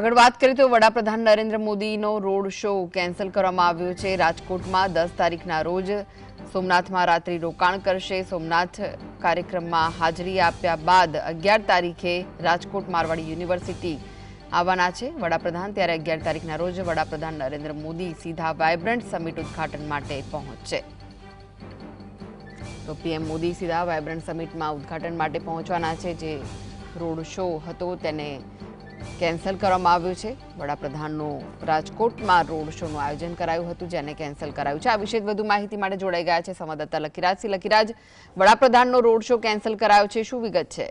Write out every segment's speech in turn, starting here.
આગળ વાત કરીએ તો વડાપ્રધાન નરેન્દ્ર મોદીનો રોડ શો કેન્સલ કરવામાં આવ્યો છે। રાજકોટમાં 10 તારીખના રોજ સોમનાથમાં રાત્રિ રોકાણ કરશે। સોમનાથ કાર્યક્રમમાં હાજરી આપ્યા બાદ 11 તારીખે રાજકોટ મારવાડી યુનિવર્સિટી આવવાના છે વડાપ્રધાન। ત્યારે 11 તારીખના રોજ વડાપ્રધાન નરેન્દ્ર મોદી સીધા વાયબ્રન્ટ સમિટ ઉદ્ઘાટન માટે પહોંચશે। તો પીએમ મોદી સીધા વાયબ્રન્ટ સમિટમાં ઉદ્ઘાટન માટે પહોંચવાના છે। જે રોડ શો હતો તેને કેન્સલ કરવામાં આવ્યું છે। વડાપ્રધાનનો રાજકોટમાં રોડ શોનું આયોજન કરાયું હતું જેને કેન્સલ કરાયું છે। આ વિશે વધુ માહિતી માટે જોડાઈ ગયા છે સંવાદદાતા Lakirajsinh. Luckyraj, વડાપ્રધાનનો road show cancel કરાયો છે, શું વિગત છે?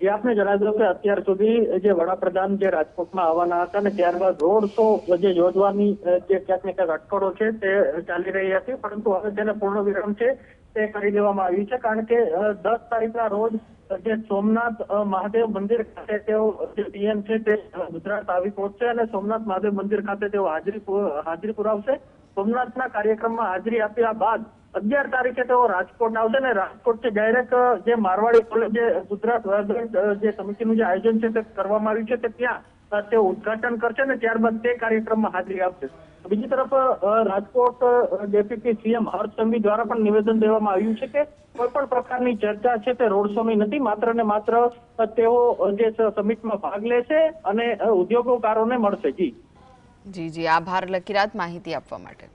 આપને જણાવી દઉં કે અત્યાર સુધી જે વડાપ્રધાન જે રાજકોટમાં આવવાના હતા ને ત્યારબાદ રોડ શો જે યોજવાની જે ક્યાંક ને ક્યાંક અટકળો છે તે ચાલી રહી હતી, પરંતુ હવે તેને પૂર્ણ વિરામ છે તે કરી દેવામાં આવ્યું છે। કારણ કે 10 તારીખના રોજ જે સોમનાથ મહાદેવ મંદિર ખાતે તેઓ જે પીએમ છે તે ગુજરાત આવી પહોંચશે અને સોમનાથ મહાદેવ મંદિર ખાતે તેઓ હાજરી પુરાવશે। સોમનાથના કાર્યક્રમમાં હાજરી આપ્યા બાદ 11 તારીખે તેઓ રાજકોટ આવશે ને રાજકોટથી ડાયરેક્ટ જે મારવાડી કોલેજ ગુજરાત વાયબ્રન્ટ જે સમિતિનું જે આયોજન છે તે કરવામાં આવ્યું છે તે ત્યાં તેઓ ઉદ્ઘાટન કરશે ને ત્યારબાદ તે કાર્યક્રમમાં હાજરી આપશે। બીજી તરફ રાજકોટ ડેપ્યુટી સીએમ હર્ષ સંઘવી દ્વારા પણ નિવેદન દેવામાં આવ્યું છે કે કોઈ પણ પ્રકારની ચર્ચા છે તે રોડ શોની નથી, માત્ર ને માત્ર તેઓ જે સમિટમાં ભાગ લેશે અને ઉદ્યોગકારોને મળશે। જી આભાર લકીરાજ માહિતી આપવા માટે।